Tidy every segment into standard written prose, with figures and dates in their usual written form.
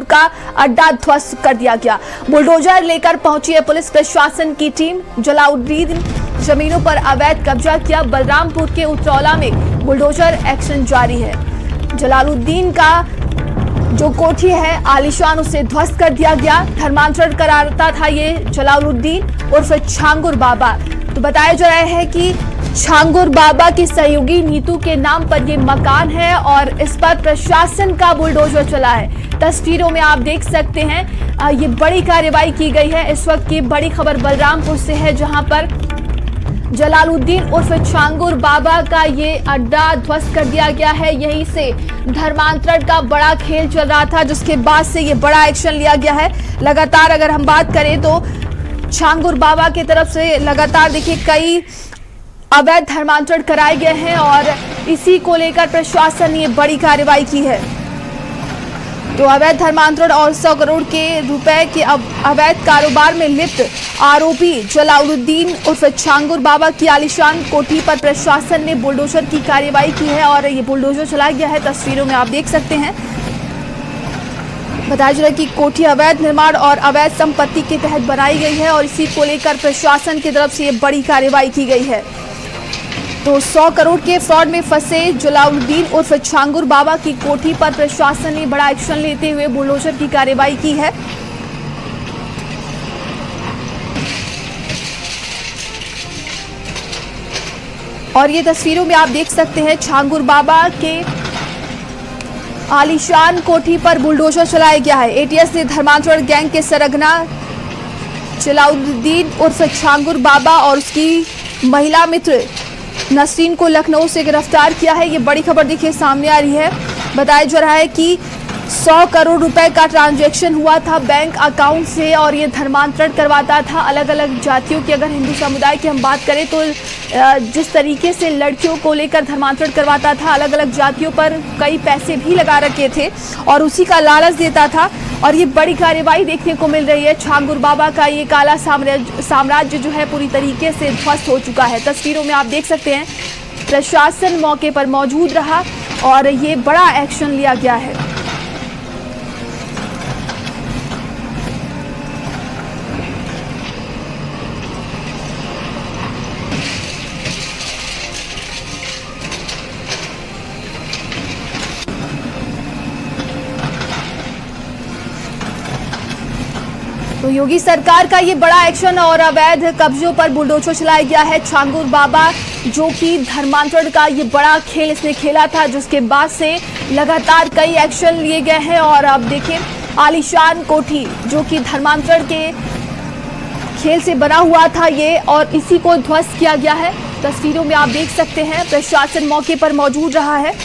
का अड्डा ध्वस्त कर दिया गया। बुलडोजर लेकर पहुंची है पुलिस प्रशासन की टीम। जलालुद्दीन जमीनों पर अवैध कब्जा किया। बलरामपुर के उतरौला में बुलडोजर एक्शन जारी है। जलालुद्दीन का जो कोठी है आलीशान, उसे ध्वस्त कर दिया गया। धर्मांतरण कराता था ये जलालुद्दीन उर्फ छांगुर बाबा। तो बताया जा रहा है कि छांगुर बाबा की सहयोगी नीतू के नाम पर ये मकान है और इस पर प्रशासन का बुलडोजर चला है। तस्वीरों में आप देख सकते हैं ये बड़ी कार्रवाई की गई है। इस वक्त की बड़ी खबर बलरामपुर से है, जहां पर जलालुद्दीन उर्फ छांगुर बाबा का ये अड्डा ध्वस्त कर दिया गया है। यहीं से धर्मांतरण का बड़ा खेल चल रहा था, जिसके बाद से ये बड़ा एक्शन लिया गया है। लगातार अगर हम बात करें तो छांगुर बाबा की तरफ से लगातार देखिए कई अवैध धर्मांतरण कराए गए हैं और इसी को लेकर प्रशासन ने बड़ी कार्रवाई की है। तो अवैध धर्मांतरण और 100 करोड़ के रुपए के अवैध कारोबार में लिप्त आरोपी जलालुद्दीन उर्फ छांगुर बाबा की आलीशान कोठी पर प्रशासन ने बुलडोजर की कार्रवाई की है और ये बुलडोजर चलाया गया है। तस्वीरों में आप देख सकते हैं। बताया जा रहा है कि कोठी अवैध निर्माण और अवैध संपत्ति के तहत बनाई गई है और इसी को लेकर प्रशासन की तरफ से ये बड़ी कार्रवाई की गई है। तो 100 करोड़ के फ्रॉड में फंसे जलालुद्दीन उर्फ छांगुर बाबा की कोठी पर प्रशासन ने बड़ा एक्शन लेते हुए बुलडोजर की कार्रवाई की है। और ये तस्वीरों में आप देख सकते हैं छांगुर बाबा के आलीशान कोठी पर बुलडोजर चलाया गया है। एटीएस ने धर्मांतरण गैंग के सरगना जलालुद्दीन उर्फ छांगुर बाबा और उसकी महिला मित्र नसरीन को लखनऊ से गिरफ्तार किया है। ये बड़ी खबर देखिए सामने आ रही है। बताया जा रहा है कि 100 करोड़ रुपए का ट्रांजैक्शन हुआ था बैंक अकाउंट से और ये धर्मांतरण करवाता था अलग अलग जातियों की। अगर हिंदू समुदाय की हम बात करें तो जिस तरीके से लड़कियों को लेकर धर्मांतरण करवाता था, अलग अलग जातियों पर कई पैसे भी लगा रखे थे और उसी का लालच देता था। और ये बड़ी कार्रवाई देखने को मिल रही है। छांगुर बाबा का ये काला साम्राज्य जो है पूरी तरीके से ध्वस्त हो चुका है। तस्वीरों में आप देख सकते हैं प्रशासन मौके पर मौजूद रहा और ये बड़ा एक्शन लिया गया है। तो योगी सरकार का ये बड़ा एक्शन और अवैध कब्जों पर बुलडोजर चलाया गया है। छांगुर बाबा जो कि धर्मांतरण का ये बड़ा खेल इसने खेला था, जिसके बाद से लगातार कई एक्शन लिए गए हैं। और अब देखिए आलीशान कोठी जो कि धर्मांतरण के खेल से बना हुआ था ये, और इसी को ध्वस्त किया गया है। तस्वीरों में आप देख सकते हैं प्रशासन मौके पर मौजूद रहा है।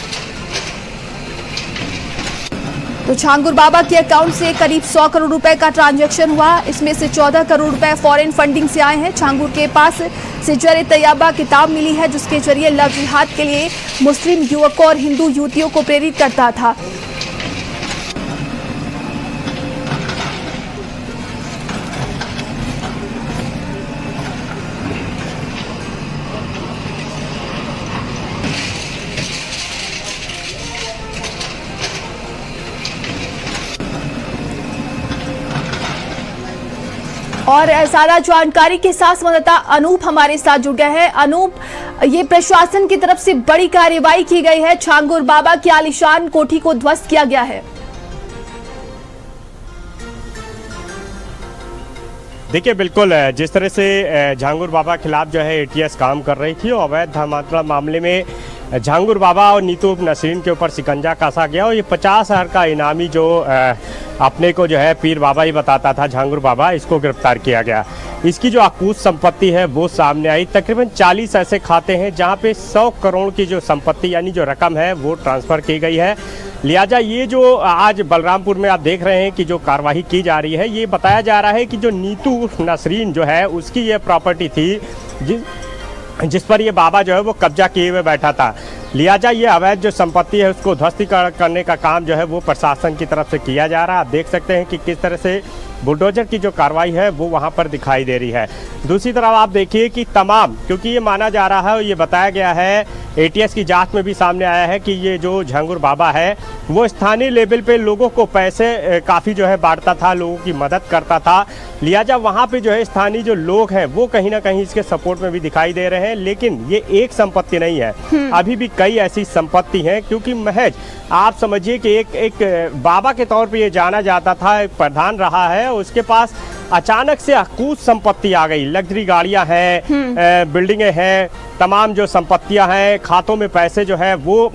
तो छांगुर बाबा के अकाउंट से करीब 100 करोड़ रुपए का ट्रांजैक्शन हुआ। इसमें से 14 करोड़ रुपए फॉरेन फंडिंग से आए हैं। छांगुर के पास से जरे तैयबा किताब मिली है, जिसके जरिए लव जिहाद के लिए मुस्लिम युवकों और हिंदू युवतियों को प्रेरित करता था। और ज्यादा जानकारी के साथ संवाददाता अनूप हमारे साथ जुड़ गए हैं। अनूप, ये प्रशासन की तरफ से बड़ी कार्रवाई की गई है। छांगुर बाबा की आलीशान कोठी को ध्वस्त किया गया है। देखिए, बिल्कुल जिस तरह से छांगुर बाबा के खिलाफ जो है एटीएस काम कर रही थी और अवैध धर्मांतरण मामले में छांगुर बाबा और नीतू नसरीन के ऊपर शिकंजा कसा गया और ये 50,000 का इनामी जो अपने को जो है पीर बाबा ही बताता था छांगुर बाबा, इसको गिरफ्तार किया गया। इसकी जो अकूत संपत्ति है वो सामने आई। तकरीबन 40 ऐसे खाते हैं जहां पे 100 करोड़ की जो संपत्ति यानी जो रकम है वो ट्रांसफ़र की गई है। लिहाजा ये जो आज बलरामपुर में आप देख रहे हैं कि जो कार्रवाई की जा रही है, ये बताया जा रहा है कि जो नीतू नसरीन जो है उसकी ये प्रॉपर्टी थी जिस पर ये बाबा जो है वो कब्जा किए हुए बैठा था। लिहाजा ये अवैध जो संपत्ति है उसको ध्वस्त करने का काम जो है वो प्रशासन की तरफ से किया जा रहा है। आप देख सकते हैं कि किस तरह से बुलडोजर की जो कार्रवाई है वो वहाँ पर दिखाई दे रही है। दूसरी तरफ आप देखिए कि तमाम, क्योंकि ये माना जा रहा है, ये बताया गया है, एटीएस की जांच में भी सामने आया है कि ये जो झांगुर बाबा है वो स्थानीय लेवल पे लोगों को पैसे काफ़ी जो है बांटता था, लोगों की मदद करता था। लिहाजा वहाँ पे जो है स्थानीय जो लोग हैं वो कहीं ना कहीं इसके सपोर्ट में भी दिखाई दे रहे हैं। लेकिन ये एक संपत्ति नहीं है, अभी भी कई ऐसी संपत्ति हैं, क्योंकि महज आप समझिए कि एक बाबा के तौर पे ये जाना जाता था, एक प्रधान रहा है, उसके पास अचानक से अकूत संपत्ति आ गई। लग्जरी गाड़ियां हैं, बिल्डिंगें हैं, तमाम जो संपत्तियां हैं, खातों में पैसे जो है वो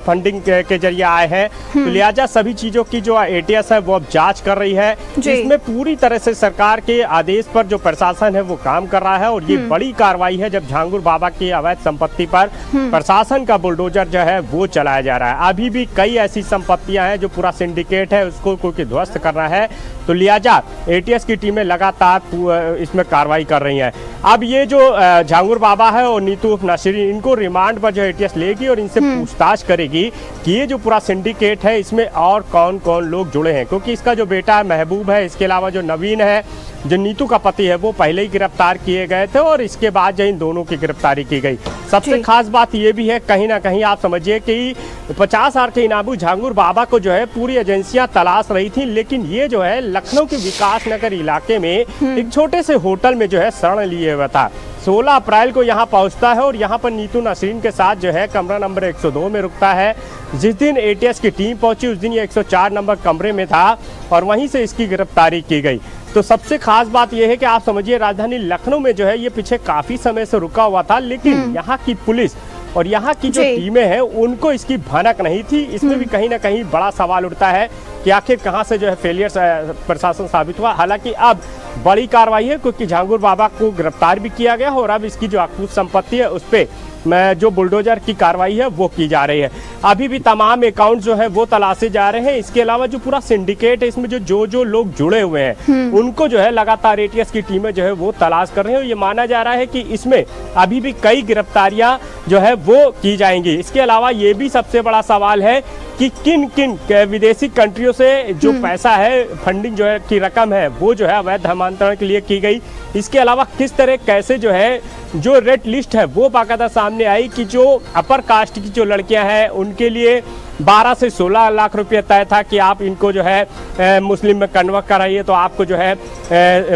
फंडिंग के जरिए आए हैं। तो लिहाजा सभी चीज़ों की जो एटीएस है वो अब जांच कर रही है। इसमें पूरी तरह से सरकार के आदेश पर जो प्रशासन है वो काम कर रहा है। और ये बड़ी कार्रवाई है जब झांगुर बाबा की अवैध संपत्ति पर प्रशासन का बुलडोजर जो है वो चलाया जा रहा है। अभी भी कई ऐसी संपत्तियां हैं जो पूरा सिंडिकेट है उसको कोई ध्वस्त करना है। तो लिहाजा एटीएस की टीमें लगातार इसमें कार्रवाई कर रही हैं। अब ये जो झांगुर बाबा है और नीतू नसीरी, इनको रिमांड पर जो एटीएस लेगी और इनसे पूछताछ करेगी कि ये जो पूरा सिंडिकेट है इसमें और कौन कौन लोग जुड़े हैं। क्योंकि इसका जो बेटा है महबूब है, इसके अलावा जो नवीन है, जो नीतू का पति है, वो पहले ही गिरफ्तार किए गए थे और इसके बाद जो इन दोनों की गिरफ्तारी की गई। सबसे खास बात ये भी है, कहीं ना कहीं आप समझिए कि 50,000 के इनामी झांगुर बाबा को जो है पूरी एजेंसियां तलाश रही थी। लेकिन ये जो है लखनऊ के विकास नगर इलाके में एक छोटे से होटल में जो है शरण लिए हुआ था। 16 अप्रैल को यहाँ पहुँचता है और यहाँ पर नीतू नसरीन के साथ जो है कमरा नंबर 102 में रुकता है। जिस दिन एटीएस की टीम पहुंची उस दिन ये 104 नंबर कमरे में था और वहीं से इसकी गिरफ्तारी की गई। तो सबसे खास बात यह है कि आप समझिए राजधानी लखनऊ में जो है ये पीछे काफी समय से रुका हुआ था, लेकिन यहाँ की पुलिस और यहाँ की जो टीमें हैं उनको इसकी भनक नहीं थी। इसमें भी कहीं ना कहीं बड़ा सवाल उठता है कि आखिर कहाँ से जो है फेलियर प्रशासन साबित हुआ। हालांकि अब बड़ी कार्रवाई है क्योंकि झांगुर बाबा को गिरफ्तार भी किया गया और अब इसकी जो अकूत संपत्ति है उस पर जो बुलडोजर की कार्रवाई है वो की जा रही है। अभी भी तमाम अकाउंट जो है वो तलाशे जा रहे हैं। इसके अलावा जो पूरा सिंडिकेट है इसमें जो लोग जुड़े हुए हैं उनको जो है लगातार एटीएस की टीमें जो है वो तलाश कर रही हैं। ये माना जा रहा है कि इसमें अभी भी कई गिरफ्तारियां जो है वो की जाएंगी। इसके अलावा ये भी सबसे बड़ा सवाल है कि किन किन विदेशी कंट्रियों से जो पैसा है, फंडिंग जो है की रकम है वो जो है अवैध धर्मांतरण के लिए की गई। इसके अलावा किस तरह कैसे जो है जो रेड लिस्ट है वो बाकायदा सामने आई कि जो अपर कास्ट की जो लड़कियां हैं उनके लिए 12 से 16 लाख रुपए तय था कि आप इनको जो है मुस्लिम में कन्वर्ट कराइए तो आपको जो है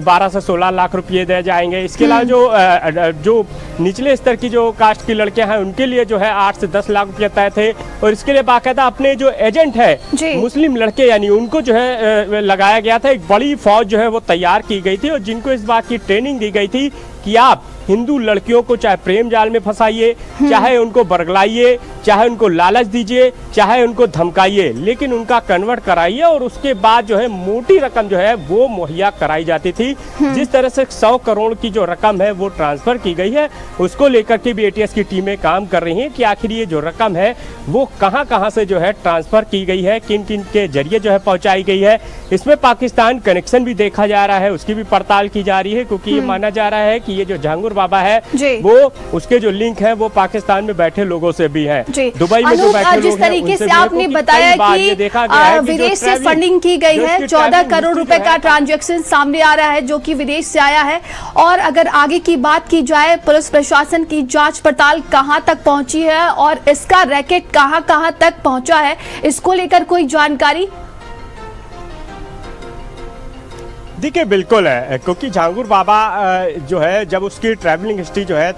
12 से 16 लाख रुपए दे जाएंगे। इसके अलावा जो निचले स्तर की जो कास्ट की लड़कियां हैं उनके लिए जो है 8 से 10 लाख रुपए तय थे। और इसके लिए बाकायदा अपने जो एजेंट है मुस्लिम लड़के यानी उनको जो है लगाया गया था। एक बड़ी फौज जो है वो तैयार की गई थी और जिनको इस बात की ट्रेनिंग दी गई थी कि आप हिंदू लड़कियों को चाहे प्रेम जाल में फंसाइए, चाहे उनको बरगलाइए, चाहे उनको लालच दीजिए, चाहे उनको धमकाइए, लेकिन उनका कन्वर्ट कराइए और उसके बाद जो है मोटी रकम जो है वो मुहैया कराई जाती थी। जिस तरह से 100 करोड़ की जो रकम है वो ट्रांसफर की गई है उसको लेकर के भी एटीएस की टीमें काम कर रही हैं कि आखिर ये जो रकम है वो कहां से जो है ट्रांसफर की गई है, किन किन के जरिए जो है पहुंचाई गई है। इसमें पाकिस्तान कनेक्शन भी देखा जा रहा है, उसकी भी पड़ताल की जा रही है क्योंकि ये माना जा रहा है कि ये जो झांगुर बाबा है वो उसके जो लिंक है वो पाकिस्तान में बैठे लोगों से भी है। दुबई में जो बैठे लोग जिस तरीके से आपने बताया कि विदेश से फंडिंग की गई है, 14 करोड़ रुपए का ट्रांजैक्शन सामने आ रहा है जो कि विदेश से आया है। और अगर आगे की बात की जाए, पुलिस प्रशासन की जांच पड़ताल कहां तक पहुंची है और इसका रैकेट कहां तक पहुंचा है, इसको लेकर कोई जानकारी? देखिए बिल्कुल है, क्योंकि झांगुर बाबा जो है जब उसकी ट्रैवलिंग हिस्ट्री जो है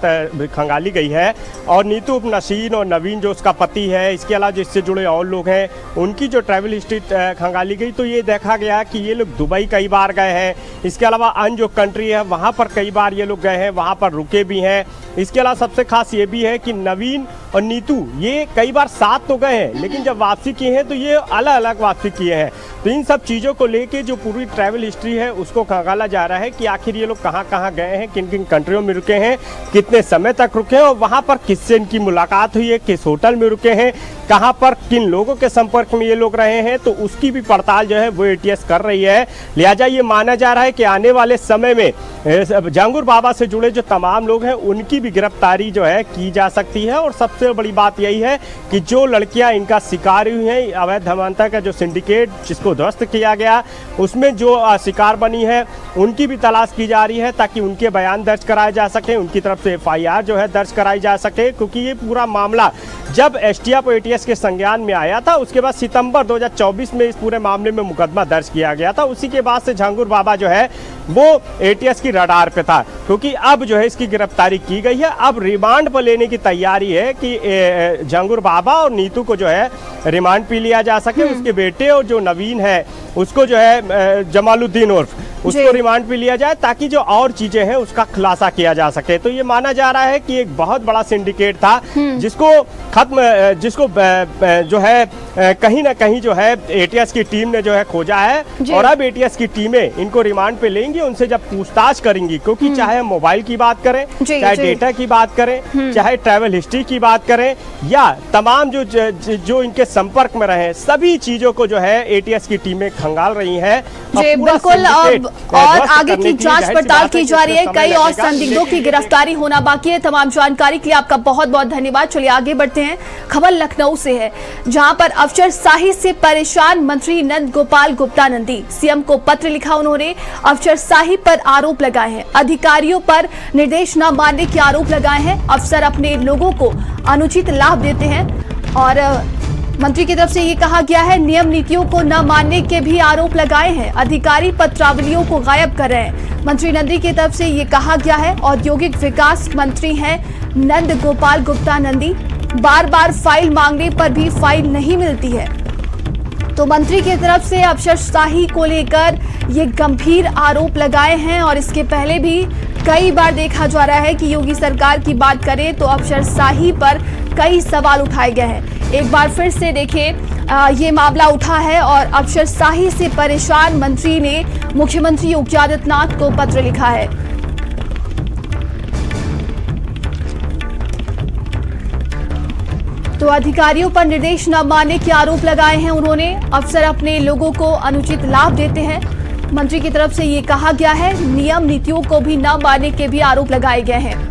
खंगाली गई है और नीतू नसीन और नवीन जो उसका पति है, इसके अलावा जिससे जुड़े और लोग हैं उनकी जो ट्रैवल हिस्ट्री खंगाली गई तो ये देखा गया कि ये लोग दुबई कई बार गए हैं। इसके अलावा अन्य जो कंट्री है वहाँ पर कई बार ये लोग गए हैं, वहाँ पर रुके भी हैं। इसके अलावा सबसे खास ये भी है कि नवीन और नीतू ये कई बार साथ तो गए हैं लेकिन जब वापसी किए हैं तो ये अलग अलग वापसी किए हैं। तो इन सब चीज़ों को लेके जो पूरी ट्रैवल हिस्ट्री है उसको खंगाला जा रहा है कि आखिर ये लोग कहाँ गए हैं, किन किन कंट्रियों में रुके हैं, कितने समय तक रुके हैं और वहाँ पर किससे इनकी मुलाकात हुई है, किस होटल में रुके हैं, कहाँ पर किन लोगों के संपर्क में ये लोग रहे हैं। तो उसकी भी पड़ताल जो है वो एटीएस कर रही है। लिहाजा ये माना जा रहा है कि आने वाले समय में झांगुर बाबा से जुड़े जो तमाम लोग हैं उनकी भी भी गिरफ्तारी जो है की जा सकती है। और सबसे बड़ी बात यही है कि जो लड़कियां इनका शिकार हुई हैं, अवैध धर्मांतरण का जो सिंडिकेट जिसको ध्वस्त किया गया, उसमें जो शिकार बनी है उनकी भी तलाश की जा रही है, ताकि उनके बयान दर्ज कराए जा सके, उनकी तरफ से FIR जो है दर्ज कराई जा सके। क्योंकि ये पूरा मामला जब एसटीएफ और एटीएस के संज्ञान में आया था, उसके बाद सितंबर 2024 में इस पूरे मामले में मुकदमा दर्ज किया गया था। उसी के बाद से झांगुर बाबा जो है वो एटीएस की रडार पे था, क्योंकि अब जो है इसकी गिरफ्तारी की गई है। अब रिमांड पर लेने की तैयारी है कि झांगुर बाबा और नीतू को जो है रिमांड पे लिया जा सके। उसके बेटे और जो नवीन है उसको जो है जमालुद्दीन उर्फ उसको रिमांड पे लिया जाए, ताकि जो और चीजें हैं उसका खुलासा किया जा सके। तो ये माना जा रहा है कि एक बहुत बड़ा सिंडिकेट था जिसको जो है कहीं ना कहीं जो है एटीएस की टीम ने जो है खोजा है, और अब एटीएस की टीमें इनको रिमांड पे लेंगी, उनसे जब पूछताछ करेंगी, क्योंकि चाहे मोबाइल की बात करें, चाहे डेटा की बात करें, चाहे ट्रैवल हिस्ट्री की बात करें, या तमाम जो इनके संपर्क में रहे, सभी चीजों को जो है एटीएस की टीमें खंगाल रही है। बिल्कुल, और आगे की जांच पड़ताल की जा रही है। कई और संदिग्धों की गिरफ्तारी होना बाकी है। तमाम जानकारी के लिए आपका बहुत बहुत धन्यवाद। चलिए आगे बढ़ते हैं। खबर लखनऊ से है, जहां पर अफसरशाही से परेशान मंत्री नंद गोपाल गुप्ता नंदी सीएम को पत्र लिखा। उन्होंने अफसरशाही पर आरोप लगाए हैं, अधिकारियों पर निर्देश न मानने के आरोप लगाए हैं। अफसर अपने लोगों को अनुचित लाभ देते हैं, और मंत्री की तरफ से ये कहा गया है नियम नीतियों को न मानने के भी आरोप लगाए हैं। अधिकारी पत्रावलियों को गायब कर रहे हैं। मंत्री नंदी की तरफ से ये कहा गया है। औद्योगिक विकास मंत्री हैं नंद गोपाल गुप्ता नंदी, बार बार फाइल मांगने पर भी फाइल नहीं मिलती है। तो मंत्री की तरफ से अफसरशाही को लेकर ये गंभीर आरोप लगाए हैं, और इसके पहले भी कई बार देखा जा रहा है कि योगी सरकार की बात करें तो अफसरशाही पर कई सवाल उठाए गए हैं। एक बार फिर से देखिए ये मामला उठा है, और अफसरशाही से परेशान मंत्री ने मुख्यमंत्री योगी आदित्यनाथ को पत्र लिखा है। तो अधिकारियों पर निर्देश न मानने के आरोप लगाए हैं उन्होंने। अफसर अपने लोगों को अनुचित लाभ देते हैं। मंत्री की तरफ से ये कहा गया है नियम नीतियों को भी न मानने के भी आरोप लगाए गए हैं।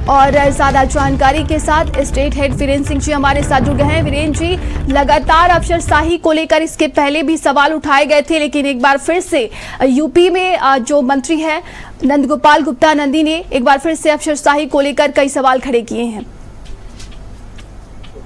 और ज्यादा जानकारी के साथ स्टेट हेड वीरेंद्र सिंह जी हमारे साथ जुड़ गए हैं। वीरेंद्र जी, लगातार अफसरशाही को लेकर इसके पहले भी सवाल उठाए गए थे, लेकिन एक बार फिर से यूपी में जो मंत्री है नंद गोपाल गुप्ता नंदी ने एक बार फिर से अफसरशाही को लेकर कई सवाल खड़े किए हैं।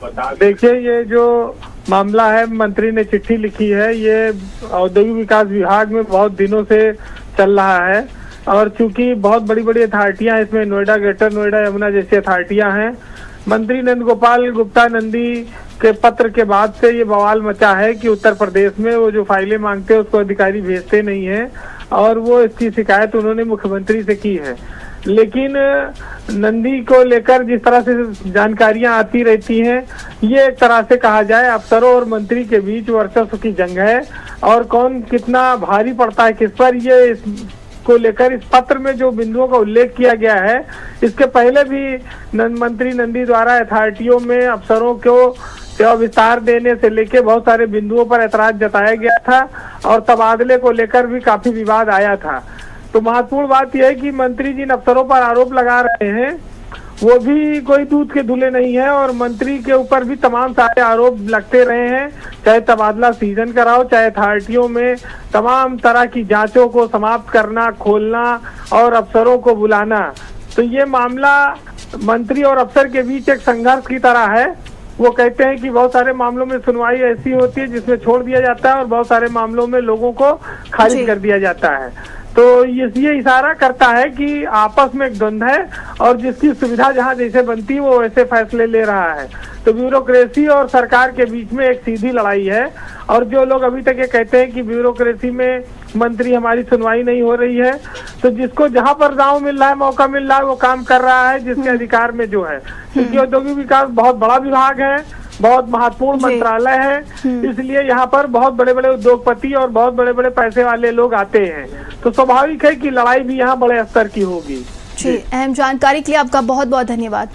देखिए, ये जो मामला है, मंत्री ने चिट्ठी लिखी है, ये औद्योगिक विकास विभाग में बहुत दिनों से चल रहा है। और चूंकि बहुत बड़ी बड़ी अथॉरिटियां इसमें, नोएडा, ग्रेटर नोएडा, यमुना जैसी अथॉरिटियां हैं, मंत्री नंद गोपाल गुप्ता नंदी के पत्र के बाद से ये बवाल मचा है कि उत्तर प्रदेश में वो जो फाइलें मांगते हैं उसको अधिकारी भेजते नहीं है, और वो इसकी शिकायत उन्होंने मुख्यमंत्री से की है। लेकिन नंदी को लेकर जिस तरह से जानकारियां आती रहती हैं, ये एक तरह से कहा जाए अफसरों और मंत्री के बीच वर्चस्व की जंग है, और कौन कितना भारी पड़ता है किस पर, ये को लेकर इस पत्र में जो बिंदुओं का उल्लेख किया गया है, इसके पहले भी मंत्री नंदी द्वारा अथॉरिटियों में अफसरों को विस्तार देने से लेके बहुत सारे बिंदुओं पर ऐतराज जताया गया था, और तबादले को लेकर भी काफी विवाद आया था। तो महत्वपूर्ण बात यह है कि मंत्री जिन अफसरों पर आरोप लगा रहे हैं वो भी कोई दूध के धुले नहीं है, और मंत्री के ऊपर भी तमाम सारे आरोप लगते रहे हैं, चाहे तबादला सीजन कराओ, चाहे अथॉरिटियों में तमाम तरह की जांचों को समाप्त करना, खोलना और अफसरों को बुलाना। तो ये मामला मंत्री और अफसर के बीच एक संघर्ष की तरह है। वो कहते हैं कि बहुत सारे मामलों में सुनवाई ऐसी होती है जिसमें छोड़ दिया जाता है, और बहुत सारे मामलों में लोगों को खारिज कर दिया जाता है। तो ये इशारा करता है कि आपस में एक द्वंद्व है, और जिसकी सुविधा जहां जैसे बनती है वो वैसे फैसले ले रहा है। तो ब्यूरोक्रेसी और सरकार के बीच में एक सीधी लड़ाई है, और जो लोग अभी तक ये कहते हैं कि ब्यूरोक्रेसी में मंत्री हमारी सुनवाई नहीं हो रही है, तो जिसको जहां पर दांव मिल रहा है, मौका मिल रहा है, वो काम कर रहा है जिसके अधिकार में जो है। क्योंकि औद्योगिक विकास बहुत बड़ा विभाग है, बहुत महत्वपूर्ण मंत्रालय है, इसलिए यहाँ पर बहुत बड़े बड़े उद्योगपति और बहुत बड़े बड़े पैसे वाले लोग आते हैं। तो स्वाभाविक है कि लड़ाई भी यहाँ बड़े स्तर की होगी। जी, अहम जानकारी के लिए आपका बहुत बहुत धन्यवाद।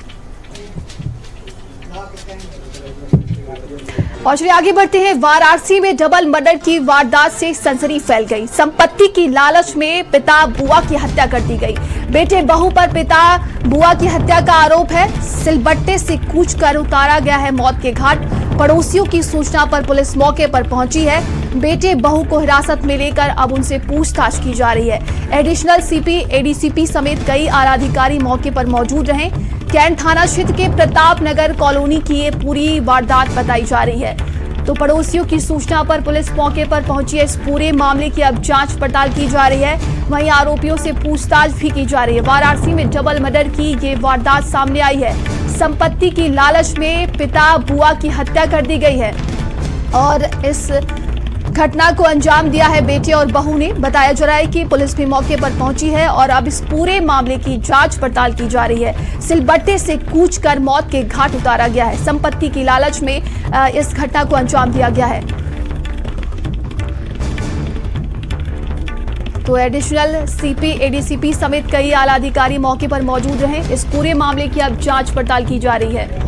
और चलिए आगे बढ़ते हैं। वाराणसी में डबल मर्डर की वारदात से सनसनी फैल गई। संपत्ति की लालच में पिता बुआ की हत्या कर दी गई। बेटे बहू पर पिता बुआ की हत्या का आरोप है। सिलबट्टे से कूचकर उतारा गया है मौत के घाट। पड़ोसियों की सूचना पर पुलिस मौके पर पहुंची है। बेटे बहू को हिरासत में लेकर अब उनसे पूछताछ की जा रही है। एडिशनल सीपी, एडीसीपी समेत कई आला अधिकारी मौके पर मौजूद रहे। कैंट थाना क्षेत्र के प्रताप नगर कॉलोनी की ये पूरी वारदात बताई जा रही है। तो पड़ोसियों की सूचना पर पुलिस मौके पर पहुंची है। इस पूरे मामले की अब जांच पड़ताल की जा रही है। वहीं आरोपियों से पूछताछ भी की जा रही है। वाराणसी में डबल मर्डर की ये वारदात सामने आई है। संपत्ति की लालच में पिता बुआ की हत्या कर दी गई है और इस घटना को अंजाम दिया है बेटे और बहू ने। बताया जा रहा है कि पुलिस भी मौके पर पहुंची है और अब इस पूरे मामले की जांच पड़ताल की जा रही है। सिलबट्टे से कूचकर मौत के घाट उतारा गया है। संपत्ति की लालच में इस घटना को अंजाम दिया गया है। तो एडिशनल सीपी, एडीसीपी समेत कई आला अधिकारी मौके पर मौजूद रहे। इस पूरे मामले की अब जांच पड़ताल की जा रही है।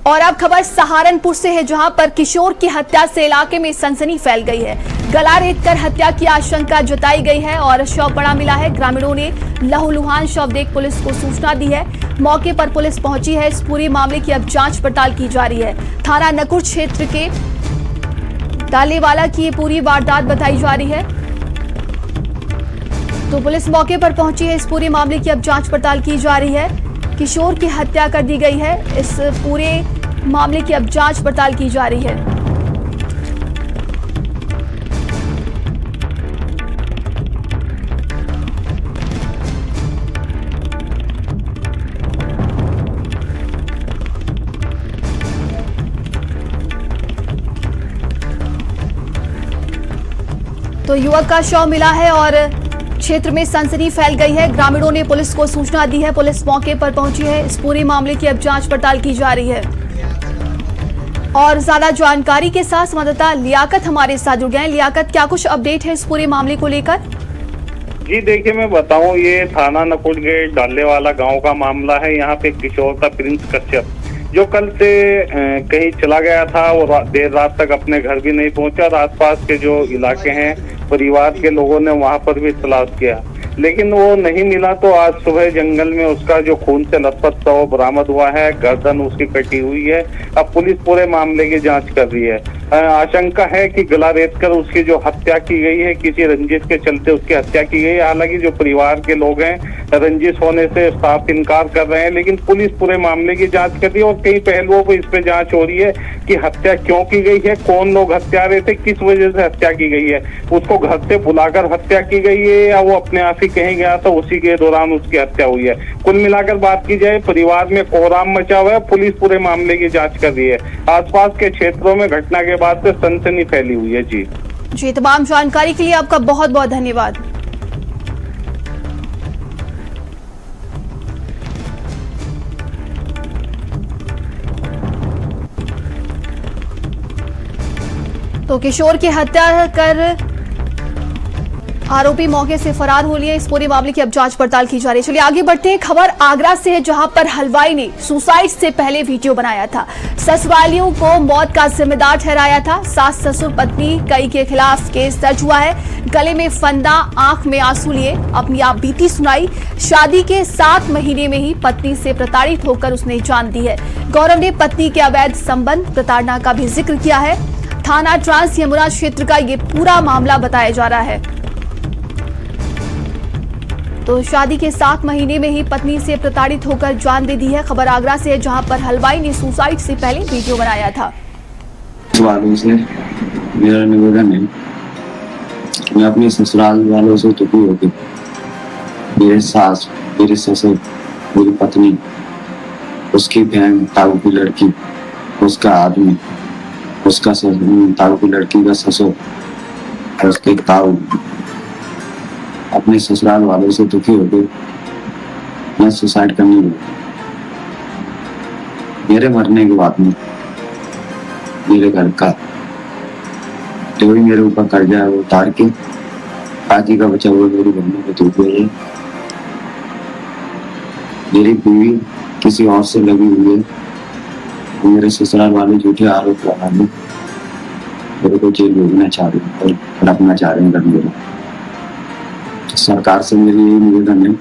और अब खबर सहारनपुर से है, जहां पर किशोर की हत्या से इलाके में सनसनी फैल गई है। गला रेतकर हत्या की आशंका जताई गई है और शव पड़ा मिला है। ग्रामीणों ने लहूलुहान शव देख पुलिस को सूचना दी है। मौके पर पुलिस पहुंची है। इस पूरे मामले की अब जांच पड़ताल की जा रही है। थाना नकुर क्षेत्र के डालेवाला की ये पूरी वारदात बताई जा रही है। तो पुलिस मौके पर पहुंची है। इस पूरे मामले की अब जांच पड़ताल की जा रही है। किशोर की हत्या कर दी गई है। इस पूरे मामले की अब जांच पड़ताल की जा रही है। तो युवक का शव मिला है और क्षेत्र में सनसनी फैल गई है। ग्रामीणों ने पुलिस को सूचना दी है। पुलिस मौके पर पहुंची है। इस पूरे मामले की अब जांच पड़ताल की जा रही है। और ज्यादा जानकारी के साथ संवाददाता लियाकत हमारे साथ जुड़ गए हैं। लियाकत, क्या कुछ अपडेट है इस पूरे मामले को लेकर? जी देखिए, मैं बताऊं, ये थाना नकुल के डालेवाला गांव का मामला है। यहाँ पे किशोर था प्रिंस कश्यप, जो कल से कहीं चला गया था और देर रात तक अपने घर भी नहीं पहुंचा। और आसपास के जो इलाके हैं, परिवार के लोगों ने वहां पर भी तलाश किया, लेकिन वो नहीं मिला। तो आज सुबह जंगल में उसका जो खून से लथपथ शव बरामद हुआ है। गर्दन उसकी कटी हुई है। अब पुलिस पूरे मामले की जांच कर रही है। आशंका है कि गला रेतकर उसकी जो हत्या की गई है, किसी रंजिश के चलते उसकी हत्या की गई है। हालांकि जो परिवार के लोग हैं रंजिश होने से साफ इनकार कर रहे हैं, लेकिन पुलिस पूरे मामले की जांच कर रही है और कई पहलुओं पर इस पे जांच हो रही है कि हत्या क्यों की गई है, कौन लोग हत्यारे थे, किस वजह से हत्या की गई है। उसको घर से बुलाकर हत्या की गई है या वो अपने आप ही कहीं गया था, उसी के दौरान उसकी हत्या हुई है। कुल मिलाकर बात की जाए, परिवार में कोहराम मचा हुआ है। पुलिस पूरे मामले की जांच कर रही है। आसपास के क्षेत्रों में घटना के बाद से सनसनी फैली हुई है। जी तमाम जानकारी के लिए आपका बहुत बहुत धन्यवाद। तो किशोर की हत्या कर आरोपी मौके से फरार हो लिए। इस पूरे मामले की अब जांच पड़ताल की जा रही है। चलिए आगे बढ़ते हैं। खबर आगरा से है, जहां पर हलवाई ने सुसाइड से पहले वीडियो बनाया था। ससुरालियों को मौत का जिम्मेदार ठहराया था। सास ससुर पत्नी कई के खिलाफ केस दर्ज हुआ है। गले में फंदा, आंख में आंसू लिए अपनी आप बीती सुनाई। शादी के 7 महीने में ही पत्नी से प्रताड़ित होकर उसने जान दी है। गौरव ने पत्नी के अवैध संबंध, प्रताड़ना का भी जिक्र किया है। थाना ट्रांस यमुना क्षेत्र का ये पूरा मामला बताया जा रहा है। तो शादी के 7 महीने में ही पत्नी से प्रताड़ित होकर जान दे दी है। खबर आगरा से है, जहां पर हलवाई ने सुसाइड से पहले वीडियो बनाया था। वालों से मेरा निवेदन है, मैं अपने ससुराल वालों से दुखी होकर, मेरे सास, मेरे ससुर, मेरी पत्नी, उसकी बहन, ताऊ की लड़की, उसका आदमी, उसका ताऊ की लड़की का ससुर, उसके ताऊ, अपने ससुराल वालों से दुखी हो गए, मैं सुसाइड करने लगा। मेरे मरने के बाद में मेरे घर का जो भी मेरे ऊपर कर्जा है वो उतार के बाकी का बचा हुआ मेरी बहनों को दूध दे, मेरी बीवी किसी और से लगी हुई है। मेरे ससुराल वाले झूठे आरोप लगा रहे हैं, मेरे को जेल भेजना चाह रहे हैं और रखना चाह रहे हैं गंदे में। सरकार से मेरी यही निवेदन है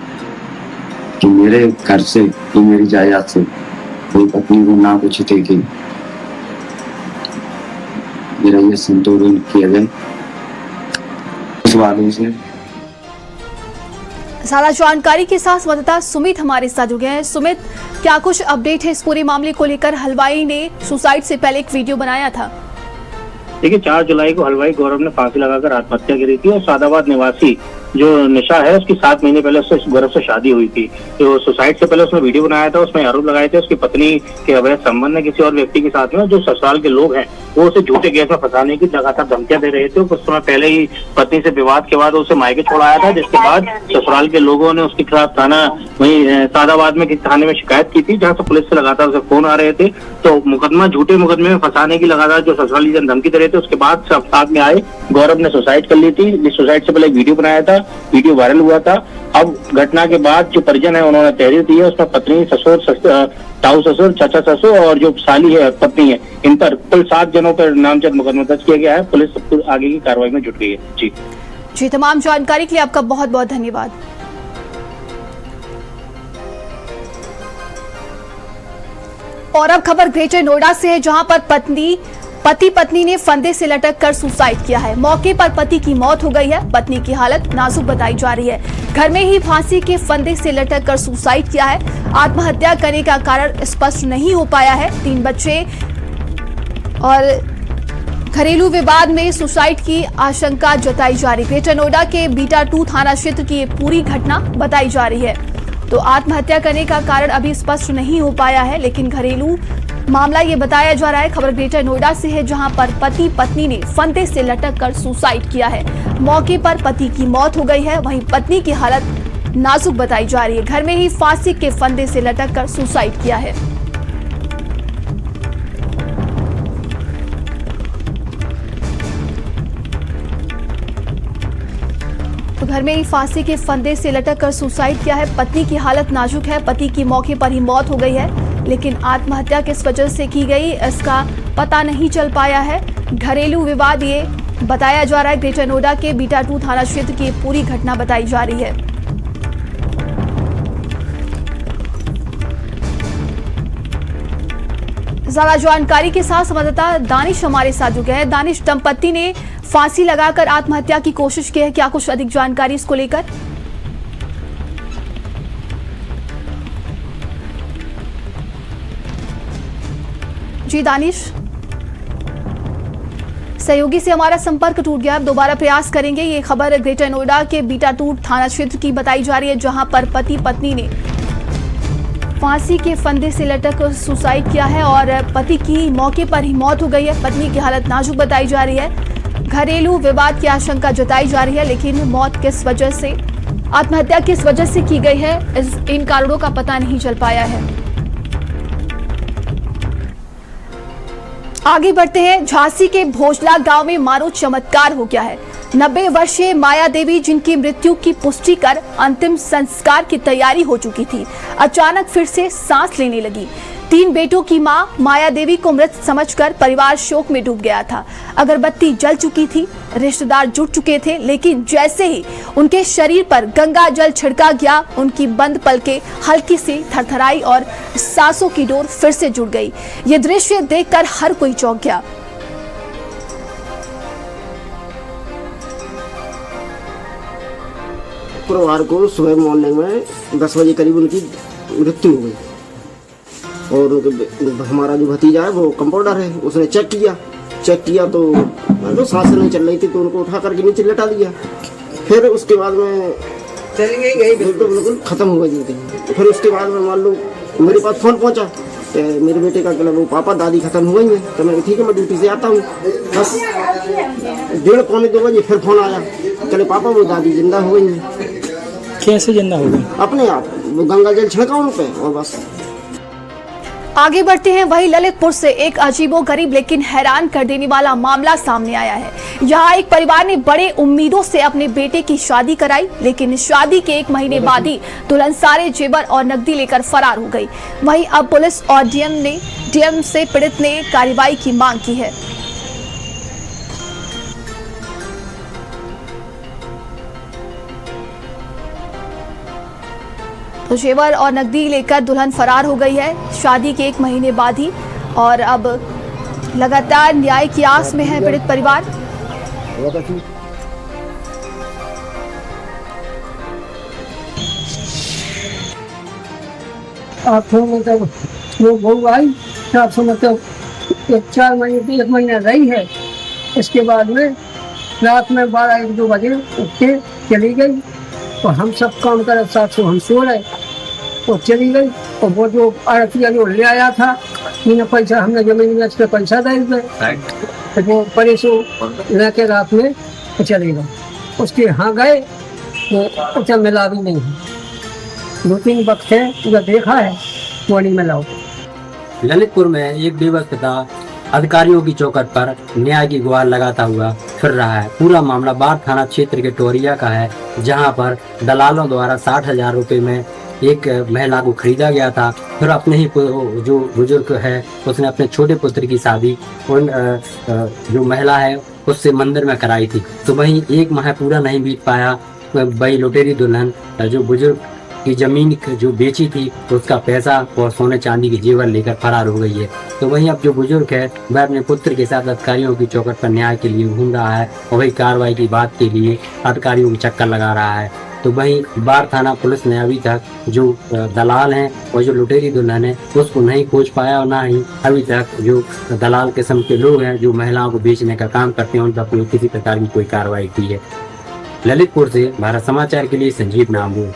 कि मेरे घर से, कि मेरी जायदाद से मेरी पत्नी को ना कुछ देखे, मेरा ये संतोलन किया जाए इस वालों से। ज्यादा जानकारी के साथ संवाददाता सुमित हमारे साथ जुड़ गए हैं। सुमित, क्या कुछ अपडेट है इस पूरे मामले को लेकर? हलवाई ने सुसाइड से पहले एक वीडियो बनाया था। देखिए, 4 जुलाई को हलवाई गौरव ने फांसी लगाकर आत्महत्या करी थी और सादाबाद निवासी जो निशा है उसकी 7 महीने पहले उससे गौरव से शादी हुई थी। तो सुसाइड से पहले उसने वीडियो बनाया था, उसमें आरोप लगाए थे उसकी पत्नी के अवैध संबंध है किसी और व्यक्ति के साथ में। जो ससुराल के लोग हैं वो उसे झूठे केस में फंसाने की लगातार धमकियां दे रहे थे। कुछ समय पहले ही पत्नी से विवाद के बाद उसे मायके छोड़ाया था, जिसके बाद ससुराल के लोगों ने उसके खिलाफ थाना वही सादाबाद में थाने में शिकायत की थी, जहाँ से पुलिस से लगातार उसे फोन आ रहे थे। तो मुकदमा, झूठे मुकदमे में फंसाने की लगातार जो ससुराली जन धमकी दे रहे थे, उसके बाद सब साथ में आए। गौरव ने सुसाइड कर ली थी। सुसाइड से पहले एक वीडियो बनाया था, वीडियो वायरल हुआ था। अब घटना के बाद जो परिजन है उन्होंने तहरीर दी है, उसमें पत्नी, ससुर, ताऊ ससुर, चाचा ससुर और जो साली है पत्नी है, इन पर कुल 7 जनों पर नामजद मुकदमा दर्ज किया गया है। पुलिस आगे की कार्रवाई में जुट गई है। जी, तमाम जानकारी के लिए आपका बहुत बहुत धन्यवाद। और अब खबर ग्रेटर नोएडा से है, जहां पर पति पत्नी ने फंदे से लटक कर सुसाइड किया है। मौके पर पति की मौत हो गई है, पत्नी की हालत नाजुक बताई जा रही है। घर में ही फांसी के फंदे से लटक कर सुसाइड किया है। आत्महत्या करने का कारण स्पष्ट नहीं हो पाया है। 3 बच्चे और घरेलू विवाद में सुसाइड की आशंका जताई जा रही है। ग्रेटर नोएडा के बीटा 2 थाना क्षेत्र की ये पूरी घटना बताई जा रही है। तो आत्महत्या करने का कारण अभी स्पष्ट नहीं हो पाया है, लेकिन घरेलू मामला ये बताया जा रहा है। खबर ग्रेटर नोएडा से है, जहां पर पति पत्नी ने फंदे से लटक कर सुसाइड किया है। मौके पर पति की मौत हो गई है, वहीं पत्नी की हालत नाजुक बताई जा रही है। घर में ही फांसी के फंदे से लटक कर सुसाइड किया है। तो घर में ही फांसी के फंदे से लटक कर सुसाइड किया है। पत्नी की हालत नाजुक है, पति की मौके पर ही मौत हो गई है, लेकिन आत्महत्या किस वजह से की गई इसका पता नहीं चल पाया है। घरेलू विवाद ये बताया जा रहा है। ग्रेटर नोएडा के बीटा 2 थाना क्षेत्र की पूरी घटना बताई जा रही है। ज्यादा जानकारी के साथ संवाददाता दानिश हमारे साथ जुड़ गए हैं। दानिश, दंपत्ति ने फांसी लगाकर आत्महत्या की कोशिश की है, क्या कुछ अधिक जानकारी इसको लेकर? जी दानिश, सहयोगी से हमारा संपर्क टूट गया, अब दोबारा प्रयास करेंगे। ये खबर ग्रेटर नोएडा के बीटा 2 थाना क्षेत्र की बताई जा रही है, जहां पर पति पत्नी ने फांसी के फंदे से लटक सुसाइड किया है और पति की मौके पर ही मौत हो गई है। पत्नी की हालत नाजुक बताई जा रही है। घरेलू विवाद की आशंका जताई जा रही है, लेकिन मौत किस वजह से, आत्महत्या किस वजह से की गई है, इन कारणों का पता नहीं चल पाया है। आगे बढ़ते हैं। झांसी के भोजला गांव में मानो चमत्कार हो गया है। 90 वर्षीय माया देवी, जिनकी मृत्यु की पुष्टि कर अंतिम संस्कार की तैयारी हो चुकी थी, अचानक फिर से सांस लेने लगी। 3 बेटों की मां माया देवी को मृत समझकर परिवार शोक में डूब गया था। अगरबत्ती जल चुकी थी, रिश्तेदार जुट चुके थे, लेकिन जैसे ही उनके शरीर पर गंगा जल छिड़का गया, उनकी बंद पलकें हल्की सी थरथराई और सांसों की डोर फिर से जुड़ गई। ये दृश्य देखकर हर कोई चौंक गया। शुक्रवार को सुबह मॉर्निंग में 10 बजे करीब उनकी मृत्यु हो गई और हमारा जो भतीजा है वो कंपाउंडर है, उसने चेक किया तो सांस नहीं चल रही थी, तो उनको उठा करके नीचे लेटा दिया। फिर उसके बाद में बिल्कुल खत्म हो गई थी। फिर उसके बाद में मान लो मेरे पास फोन पहुंचा, मेरे बेटे का कहला वो पापा दादी खत्म हो गई है। तो मैं ठीक है, मैं ड्यूटी से आता हूँ। बस 1:30-2 बजे फिर फोन आया, कहले पापा वो दादी जिंदा हो गई है। कैसे जिंदा हो गई? अपने आप वो गंगा जल छिड़का उन पे और बस। आगे बढ़ते हैं। वहीं ललितपुर से एक अजीबोगरीब लेकिन हैरान कर देने वाला मामला सामने आया है। यहाँ एक परिवार ने बड़े उम्मीदों से अपने बेटे की शादी कराई, लेकिन शादी के 1 महीने बाद ही दुल्हन सारे जेवर और नकदी लेकर फरार हो गई। वहीं अब पुलिस और डीएम से पीड़ित ने कार्रवाई की मांग की है। तो जेवर और नकदी लेकर दुल्हन फरार हो गई है शादी के 1 महीने बाद ही, और अब लगातार न्याय की आस में है पीड़ित परिवार। मतलब वो बहू आई 400 मतलब 4 महीने 1 महीना रही है। इसके बाद में रात में 12-1-2 बजे उठ के चली गई, और हम सब काम करे 700 हम सो रहे, वो चली गई। और वो जो आरतिया जो ले आया था इन्हें पैसा हमने जमीन में पे पैसा दे दिए, तो वो परेशो लेके रात में चले गए। उसके यहाँ गए तो उसे मिला भी नहीं है। 2-3 वक्त है उसे देखा है, वो नहीं मिला। ललितपुर में एक बेबस पिता अधिकारियों की चौखट पर न्याय की गुहार लगाता हुआ फिर रहा है। पूरा मामला बाढ़ थाना क्षेत्र के टोरिया का है, जहां पर दलालों द्वारा 60,000 रुपए में एक महिला को खरीदा गया था। फिर अपने ही जो बुजुर्ग है उसने अपने छोटे पुत्र की शादी उन जो महिला है उससे मंदिर में कराई थी। तो वहीं 1 माह पूरा नहीं बीत पाया, वही लुटेरी दुल्हन जो बुजुर्ग की जमीन जो बेची थी उसका पैसा और सोने चांदी की जेवर लेकर फरार हो गई है। तो वहीं अब जो बुजुर्ग है वह अपने पुत्र के साथ अधिकारियों की चौखट पर न्याय के लिए घूम रहा है, और वही कार्रवाई की बात के लिए अधिकारियों की चक्कर लगा रहा है। तो वहीं बाढ़ थाना पुलिस ने अभी तक जो दलाल हैं और जो लुटेरी दुल्हन है उसको नहीं खोज पाया, और ना ही अभी तक जो दलाल किस्म के लोग हैं जो महिलाओं को बेचने का काम करते हैं उन पर किसी प्रकार की कोई कार्रवाई की है। ललितपुर से भारत समाचार के लिए संजीव नामू।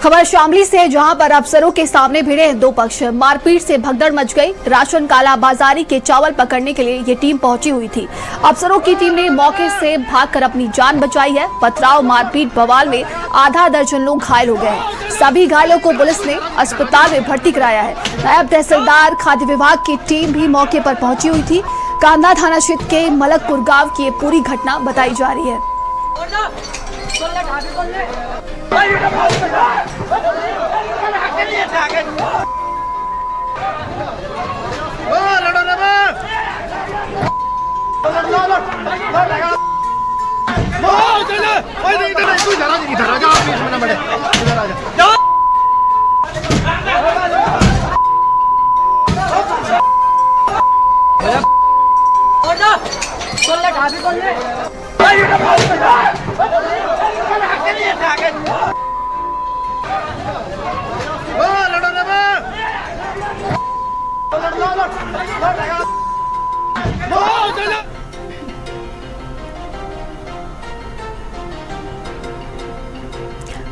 खबर शामली से है, जहां पर अफसरों के सामने भिड़े 2 पक्ष। मारपीट से भगदड़ मच गई। राशन कालाबाजारी के चावल पकड़ने के लिए ये टीम पहुंची हुई थी। अफसरों की टीम ने मौके से भागकर अपनी जान बचाई है। पथराव मारपीट बवाल में आधा दर्जन लोग घायल हो गए हैं। सभी घायलों को पुलिस ने अस्पताल में भर्ती कराया है। नायब तहसीलदार खाद्य विभाग की टीम भी मौके पर पहुंची हुई थी। कांदा थाना क्षेत्र के मलकपुर गाँव की ये पूरी घटना बताई जा रही है।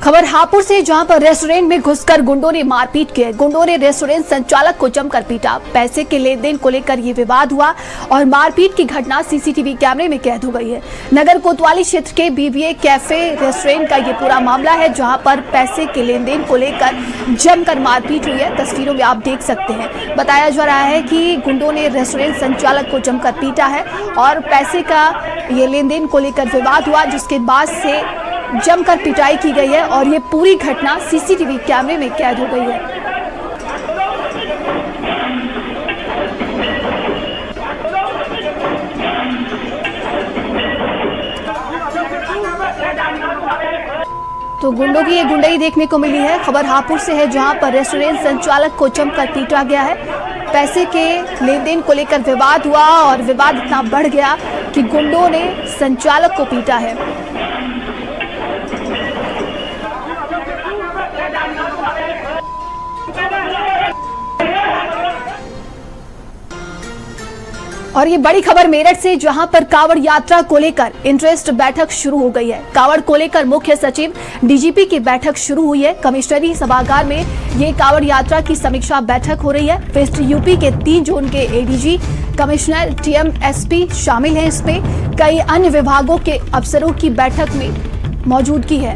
खबर हापुड़ से, जहां पर रेस्टोरेंट में घुसकर गुंडों ने मारपीट की। गुंडों ने रेस्टोरेंट संचालक को जमकर पीटा। पैसे के लेन देन को लेकर ये विवाद हुआ और मारपीट की घटना सीसीटीवी कैमरे में कैद हो गई है। नगर कोतवाली क्षेत्र के बीबीए कैफे रेस्टोरेंट का ये पूरा मामला है, जहां पर पैसे के लेन देन को लेकर जमकर मारपीट हुई है। तस्वीरों में आप देख सकते हैं। बताया जा रहा है कि गुंडों ने रेस्टोरेंट संचालक को जमकर पीटा है और पैसे का ये लेन देन को लेकर विवाद हुआ, जिसके बाद से जमकर पिटाई की गई है और ये पूरी घटना सीसीटीवी कैमरे में कैद हो गई है। तो गुंडों की ये गुंडई देखने को मिली है। खबर हापुड़ से है, जहां पर रेस्टोरेंट संचालक को जमकर पीटा गया है। पैसे के लेन देन को लेकर विवाद हुआ और विवाद इतना बढ़ गया कि गुंडों ने संचालक को पीटा है। और ये बड़ी खबर मेरठ से, जहां पर कावड़ यात्रा को लेकर इंटरेस्ट बैठक शुरू हो गई है। कावड़ को लेकर मुख्य सचिव डीजीपी की बैठक शुरू हुई है। कमिश्नरी सभागार में ये कावड़ यात्रा की समीक्षा बैठक हो रही है। वेस्ट यूपी के 3 जोन के एडीजी, कमिश्नर, टीएमएसपी शामिल हैं। इसमें कई अन्य विभागों के अफसरों की बैठक में मौजूदगी है।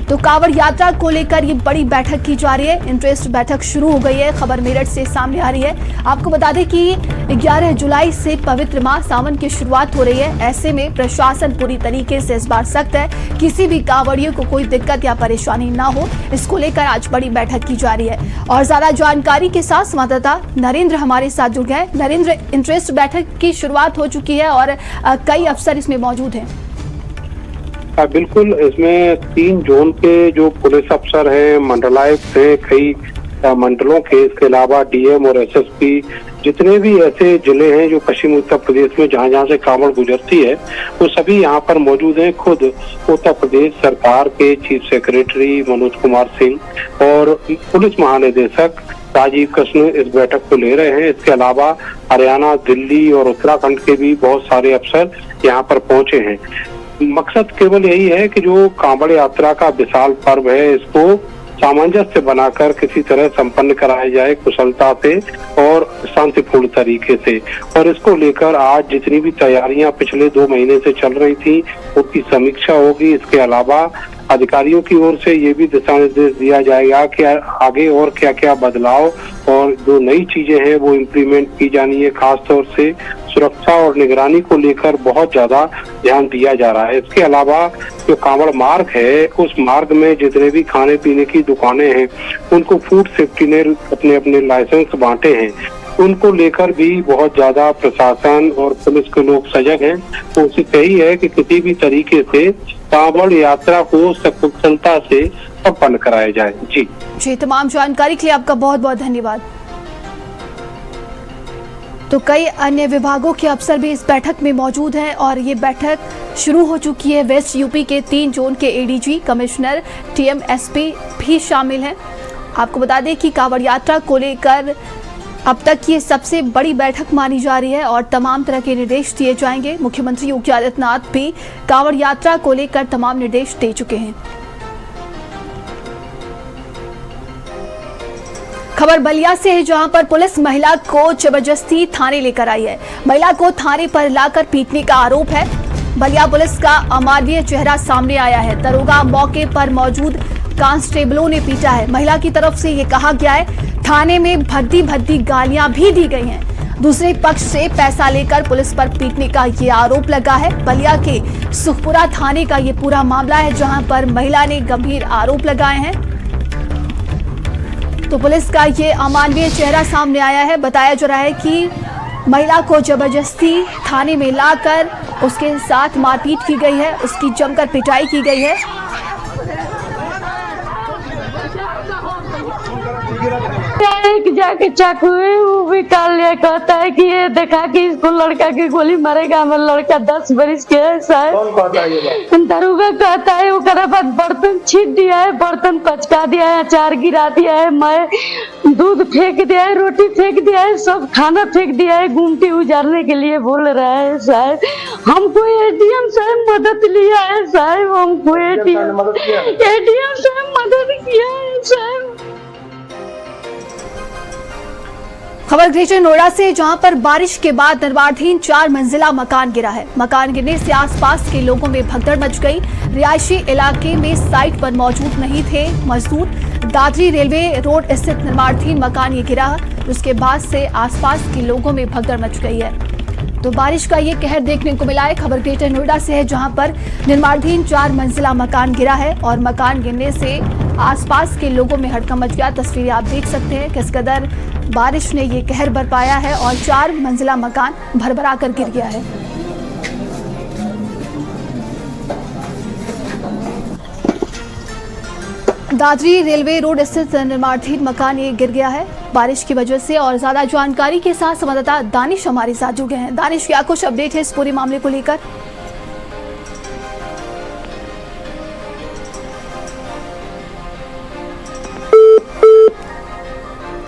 तो कांवड़ यात्रा को लेकर ये बड़ी बैठक की जा रही है। इंटरेस्ट बैठक शुरू हो गई है। खबर मेरठ से सामने आ रही है। आपको बता दें कि 11 जुलाई से पवित्र माह सावन की शुरुआत हो रही है। ऐसे में प्रशासन पूरी तरीके से इस बार सख्त है। किसी भी कांवड़ियों को कोई दिक्कत या परेशानी ना हो, इसको लेकर आज बड़ी बैठक की जा रही है। और ज्यादा जानकारी के साथ संवाददाता नरेंद्र हमारे साथ जुड़ गए। नरेंद्र, इंटरेस्ट बैठक की शुरुआत हो चुकी है और कई अफसर इसमें मौजूद हैं। बिल्कुल, इसमें 3 जोन के जो पुलिस अफसर हैं, मंडलायुक्त हैं, कई मंडलों के, इसके अलावा डीएम और एसएसपी, जितने भी ऐसे जिले हैं जो पश्चिम उत्तर प्रदेश में जहां जहां से कांवड़ गुजरती है, वो सभी यहाँ पर मौजूद हैं। खुद उत्तर प्रदेश सरकार के चीफ सेक्रेटरी मनोज कुमार सिंह और पुलिस महानिदेशक राजीव कृष्ण इस बैठक को ले रहे हैं। इसके अलावा हरियाणा, दिल्ली और उत्तराखंड के भी बहुत सारे अफसर यहाँ पर पहुंचे हैं। मकसद केवल यही है कि जो कांवड़ यात्रा का विशाल पर्व है, इसको सामंजस्य बनाकर किसी तरह संपन्न कराया जाए, कुशलता से और शांतिपूर्ण तरीके से। और इसको लेकर आज जितनी भी तैयारियां पिछले 2 महीने से चल रही थी, उसकी समीक्षा होगी। इसके अलावा अधिकारियों की ओर से ये भी दिशा निर्देश दिया जाएगा कि आगे और क्या क्या बदलाव और जो नई चीजें हैं वो इम्प्लीमेंट की जानी है। खास तौर से सुरक्षा और निगरानी को लेकर बहुत ज्यादा ध्यान दिया जा रहा है। इसके अलावा जो कांवड़ मार्ग है, उस मार्ग में जितने भी खाने पीने की दुकानें हैं, उनको फूड सेफ्टी ने अपने अपने लाइसेंस बांटे हैं, उनको लेकर भी बहुत ज्यादा प्रशासन और पुलिस के लोग सजग हैं। कोशिश यही है कि किसी भी तरीके से कांवड़ यात्रा को सकुशलता से संपन्न कराया जाए। जी, तमाम जानकारी के लिए आपका बहुत बहुत धन्यवाद। तो कई अन्य विभागों के अफसर भी इस बैठक में मौजूद हैं और ये बैठक शुरू हो चुकी है। वेस्ट यूपी के 3 जोन के एडीजी, कमिश्नर, टीएम, एसपी भी शामिल हैं। आपको बता दें कि कांवड़ यात्रा को लेकर अब तक ये सबसे बड़ी बैठक मानी जा रही है और तमाम तरह के निर्देश दिए जाएंगे। मुख्यमंत्री योगी आदित्यनाथ भी कांवड़ यात्रा को लेकर तमाम निर्देश दे चुके हैं। खबर बलिया से है, जहां पर पुलिस महिला को जबरदस्ती थाने लेकर आई है। महिला को थाने पर लाकर पीटने का आरोप है। बलिया पुलिस का अमानवीय चेहरा सामने आया है। दरोगा मौके पर मौजूद कांस्टेबलों ने पीटा है। महिला की तरफ से ये कहा गया है थाने में भद्दी भद्दी गालियां भी दी गई हैं। दूसरे पक्ष से पैसा लेकर पुलिस पर पीटने का ये आरोप लगा है। बलिया के सुखपुरा थाने का ये पूरा मामला है, जहां पर महिला ने गंभीर आरोप लगाए हैं। तो पुलिस का ये अमानवीय चेहरा सामने आया है। बताया जा रहा है कि महिला को जबरदस्ती थाने में लाकर उसके साथ मारपीट की गई है, उसकी जमकर पिटाई की गई है। जाके चाकू वो भी काल लिया, कहता है कि ये देखा कि इसको लड़का की गोली मारेगा। हमारा लड़का 10 बरिस के है साहब। दरोगा कहता है, वो करे बाद बर्तन छीट दिया है, बर्तन पचका दिया है, अचार गिरा दिया है, मैं दूध फेंक दिया है, रोटी फेंक दिया है, सब खाना फेंक दिया है। गुमटी उजारने के लिए बोल रहा है साहब। हमको एडीएम साहब मदद लिया है साहब, हमको एडीएम साहब मदद किया है साहब। खबर ग्रेटर नोएडा से, जहां पर बारिश के बाद निर्माणाधीन 4 मंजिला मकान गिरा है। मकान गिरने से आसपास के लोगों में भगदड़ मच गई। रिहायशी इलाके में साइट पर मौजूद नहीं थे मजदूर। दादरी रेलवे रोड स्थित निर्माणाधीन मकान ये गिरा, उसके बाद से आसपास के लोगों में भगदड़ मच गई है। तो बारिश का ये कहर देखने को मिला है। खबर ग्रेटर नोएडा से है, जहां पर निर्माणाधीन 4 मंजिला मकान गिरा है और मकान गिरने से आसपास के लोगों में हड़कंप मच गया। तस्वीरें आप देख सकते हैं किस कदर बारिश ने ये कहर बरपाया है और 4 मंजिला मकान भरभरा कर गिर गया है। दादरी रेलवे रोड स्थित निर्माणाधीन मकान ये गिर गया है बारिश की वजह से। और ज्यादा जानकारी के साथ संवाददाता दानिश हमारे साथ जुड़ गए हैं। दानिश, क्या कुछ अपडेट है इस पूरे मामले को लेकर?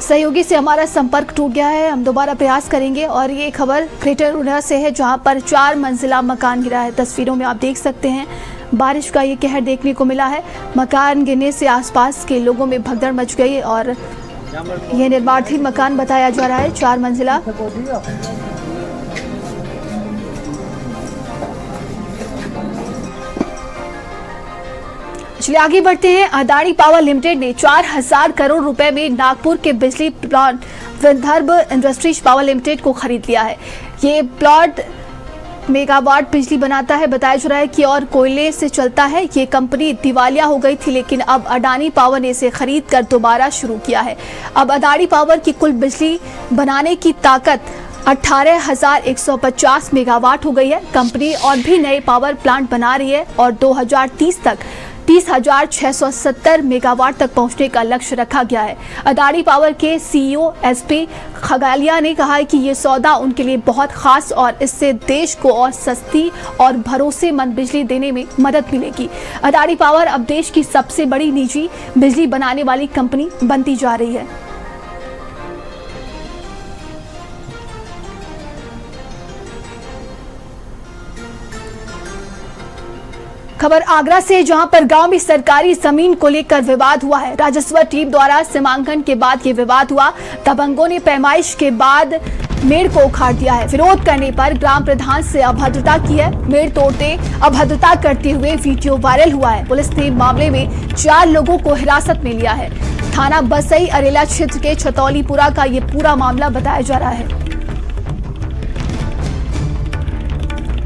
सहयोगी से हमारा संपर्क टूट गया है, हम दोबारा प्रयास करेंगे। और ये खबर ग्रेटर नोएडा से है, जहां पर 4 मंजिला मकान गिरा है। तस्वीरों में आप देख सकते हैं बारिश का ये कहर देखने को मिला है। मकान गिरने से आसपास के लोगों में भगदड़ मच गई और ये निर्माणाधीन मकान बताया जा रहा है 4 मंजिला। चलिए आगे बढ़ते हैं। अदानी पावर लिमिटेड ने 4000 करोड़ रुपए में नागपुर के बिजली plant Vidarbha industries power limited को खरीद लिया है। ये प्लांट मेगावाट बिजली बनाता है, बताया जा रहा है कि और कोयले से चलता है। ये कंपनी दिवालिया हो गई थी, लेकिन अब अडानी पावर ने इसे खरीद कर दोबारा शुरू किया है। अब अडानी पावर की कुल बिजली बनाने की ताकत 18,150 मेगावाट हो गई है। कंपनी और भी नए पावर प्लांट बना रही है और 2030 तक 30,670 मेगावाट तक पहुंचने का लक्ष्य रखा गया है। अडानी पावर के सीईओ एसपी खगालिया ने कहा है कि ये सौदा उनके लिए बहुत खास और इससे देश को और सस्ती और भरोसेमंद बिजली देने में मदद मिलेगी। अडानी पावर अब देश की सबसे बड़ी निजी बिजली बनाने वाली कंपनी बनती जा रही है। खबर आगरा से, जहां पर गांव में सरकारी जमीन को लेकर विवाद हुआ है। राजस्व टीम द्वारा सीमांकन के बाद ये विवाद हुआ। दबंगों ने पैमाइश के बाद मेड़ को उखाड़ दिया है। विरोध करने पर ग्राम प्रधान से अभद्रता की है। मेड़ तोड़ते अभद्रता करते हुए वीडियो वायरल हुआ है। पुलिस ने मामले में 4 लोगों को हिरासत में लिया है। थाना बसई अरेला क्षेत्र के छतौलीपुरा का ये पूरा मामला बताया जा रहा है।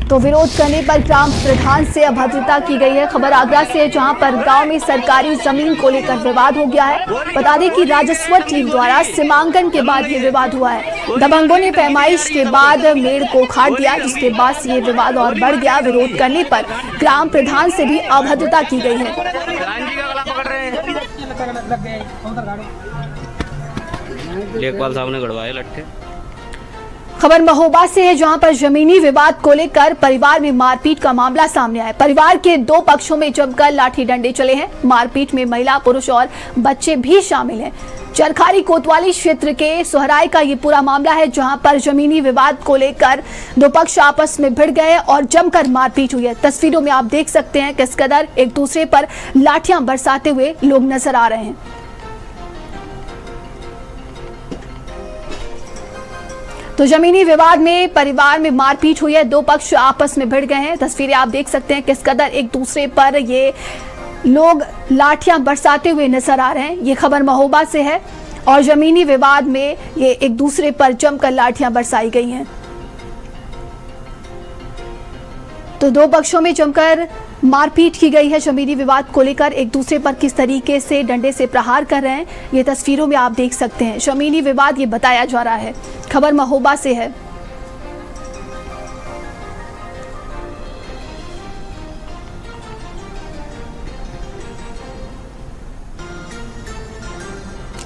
तो विरोध करने पर ग्राम प्रधान से अभद्रता की गई है। खबर आगरा से, जहां पर गांव में सरकारी जमीन को लेकर विवाद हो गया है। बता दें कि राजस्व टीम द्वारा सीमांकन के बाद ये विवाद हुआ है। दबंगों ने पैमाइश के बाद मेड़ को उखाड़ दिया, जिसके बाद से ये विवाद और बढ़ गया। विरोध करने पर ग्राम प्रधान से भी अभद्रता की गई है। लेखपाल साहब ने गड़वाए लट्ठे। खबर महोबा से है, जहां पर जमीनी विवाद को लेकर परिवार में मारपीट का मामला सामने आया। परिवार के 2 पक्षों में जमकर लाठी डंडे चले हैं। मारपीट में महिला, पुरुष और बच्चे भी शामिल हैं। चरखारी कोतवाली क्षेत्र के सोहराय का ये पूरा मामला है, जहां पर जमीनी विवाद को लेकर 2 पक्ष आपस में भिड़ गए और जमकर मारपीट हुई है। तस्वीरों में आप देख सकते हैं किस कदर एक दूसरे पर लाठियां बरसाते हुए लोग नजर आ रहे हैं। तो जमीनी विवाद में परिवार में मारपीट हुई है। 2 पक्ष आपस में भिड़ गए हैं। तस्वीरें आप देख सकते हैं किस कदर एक दूसरे पर ये लोग लाठियां बरसाते हुए नजर आ रहे हैं। ये खबर महोबा से है और जमीनी विवाद में ये एक दूसरे पर जमकर लाठियां बरसाई गई हैं। तो 2 पक्षों में जमकर मारपीट की गई है। जमीनी विवाद को लेकर एक दूसरे पर किस तरीके से डंडे से प्रहार कर रहे हैं, ये तस्वीरों में आप देख सकते हैं। जमीनी विवाद ये बताया जा रहा है। खबर महोबा से है।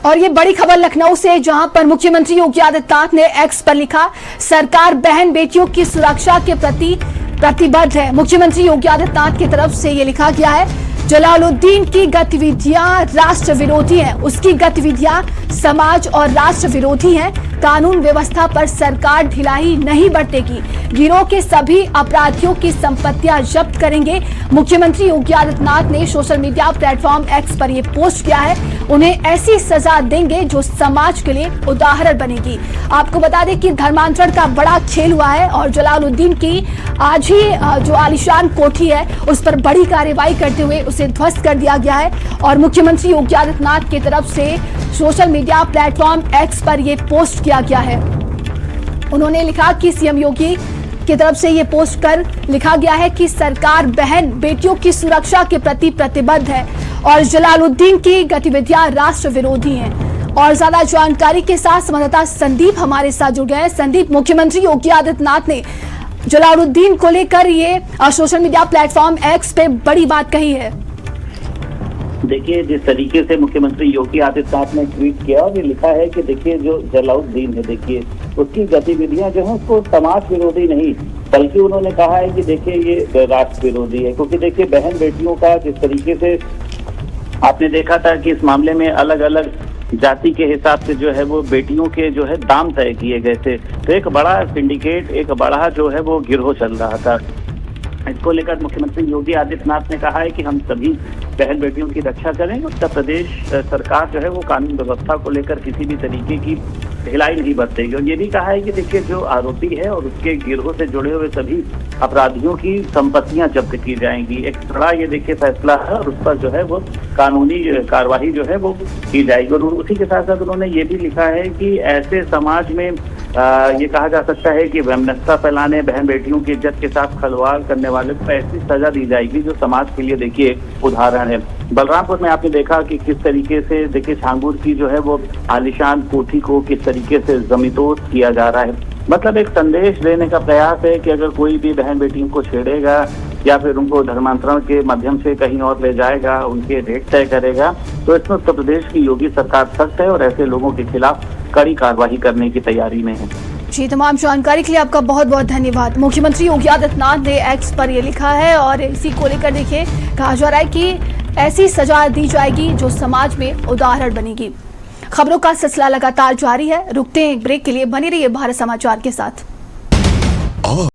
और ये बड़ी खबर लखनऊ से, जहां पर मुख्यमंत्री योगी आदित्यनाथ ने एक्स पर लिखा, सरकार बहन बेटियों की सुरक्षा के प्रति प्रतिबद्ध है। मुख्यमंत्री योगी आदित्यनाथ की तरफ से ये लिखा गया है, जलालुद्दीन की गतिविधियां राष्ट्र विरोधी हैं, उसकी गतिविधियां समाज और राष्ट्र विरोधी हैं। कानून व्यवस्था पर सरकार ढिलाई नहीं बरतेगी। गिरोह के सभी अपराधियों की संपत्तियां जब्त करेंगे। मुख्यमंत्री योगी आदित्यनाथ ने सोशल मीडिया प्लेटफॉर्म एक्स पर यह पोस्ट किया है। उन्हें ऐसी सजा देंगे जो समाज के लिए उदाहरण बनेगी। आपको बता दें कि धर्मांतरण का बड़ा खेल हुआ है और जलालुद्दीन की आज ही जो आलीशान कोठी है उस पर बड़ी कार्रवाई करते हुए उसे ध्वस्त कर दिया गया है। और मुख्यमंत्री योगी आदित्यनाथ की तरफ से सोशल मीडिया प्लेटफॉर्म एक्स पर यह पोस्ट किया गया है। उन्होंने लिखा कि सीएम योगी की तरफ से ये पोस्ट कर लिखा गया है कि सरकार बहन बेटियों की सुरक्षा के प्रति प्रतिबद्ध है और जलालुद्दीन की गतिविधियां राष्ट्र विरोधी हैं। और ज्यादा जानकारी के साथ संवाददाता संदीप हमारे साथ जुड़ गए हैं। संदीप, मुख्यमंत्री योगी आदित्यनाथ ने जलालुद्दीन को लेकर ये सोशल मीडिया प्लेटफॉर्म एक्स पे बड़ी बात कही है। देखिए, जिस तरीके से मुख्यमंत्री योगी आदित्यनाथ ने ट्वीट किया और ये लिखा है कि देखिए जो जलालुद्दीन है, देखिए उसकी गतिविधियां जो है उसको समाज विरोधी नहीं, बल्कि उन्होंने कहा है कि देखिए ये राष्ट्र विरोधी है। क्योंकि देखिए बहन बेटियों का जिस तरीके से आपने देखा था कि इस मामले में अलग अलग जाति के हिसाब से जो है वो बेटियों के जो है दाम तय किए गए थे। तो एक बड़ा सिंडिकेट, एक बड़ा जो है वो गिरोह चल रहा था। इसको लेकर मुख्यमंत्री योगी आदित्यनाथ ने कहा है कि हम सभी बहन बेटियों की रक्षा करेंगे। उत्तर प्रदेश सरकार जो है वो कानून व्यवस्था को लेकर किसी भी तरीके की ढिलाई नहीं बरतेगी। और ये भी कहा है कि देखिए जो आरोपी है और उसके गिरोह से जुड़े हुए सभी अपराधियों की संपत्तियां जब्त की जाएंगी। एक बड़ा ये देखिए फैसला है और उस पर जो है वो कानूनी कार्रवाई जो है वो की जाएगी। और उसी के साथ साथ उन्होंने ये भी लिखा है कि ऐसे समाज में ये कहा जा सकता है कि वैमनस्यता फैलाने, बहन बेटियों की इज्जत के साथ खिलवाड़ करने वाले को ऐसी सजा दी जाएगी जो समाज के लिए देखिए उदाहरण है। बलरामपुर में आपने देखा कि किस तरीके से देखिए झांगुर की जो है वो आलिशान कोठी को किस तरीके से जमींदोज किया जा रहा है। मतलब एक संदेश देने का प्रयास है कि अगर कोई भी बहन बेटियों को छेड़ेगा या फिर उनको धर्मांतरण के माध्यम से कहीं और ले जाएगा, उनके रेट तय करेगा, तो इसमें उत्तर प्रदेश की योगी सरकार सख्त है और ऐसे लोगों के खिलाफ कड़ी कार्रवाई करने की तैयारी में है। जी, तमाम जानकारी के लिए आपका बहुत बहुत धन्यवाद। मुख्यमंत्री योगी आदित्यनाथ ने एक्स पर ये लिखा है और इसी को लेकर देखिए कहा जा रहा है कि ऐसी सजा दी जाएगी जो समाज में उदाहरण बनेगी। खबरों का सिलसिला लगातार जारी है, रुकते हैं एक ब्रेक के लिए, बने रहिए भारत समाचार के साथ।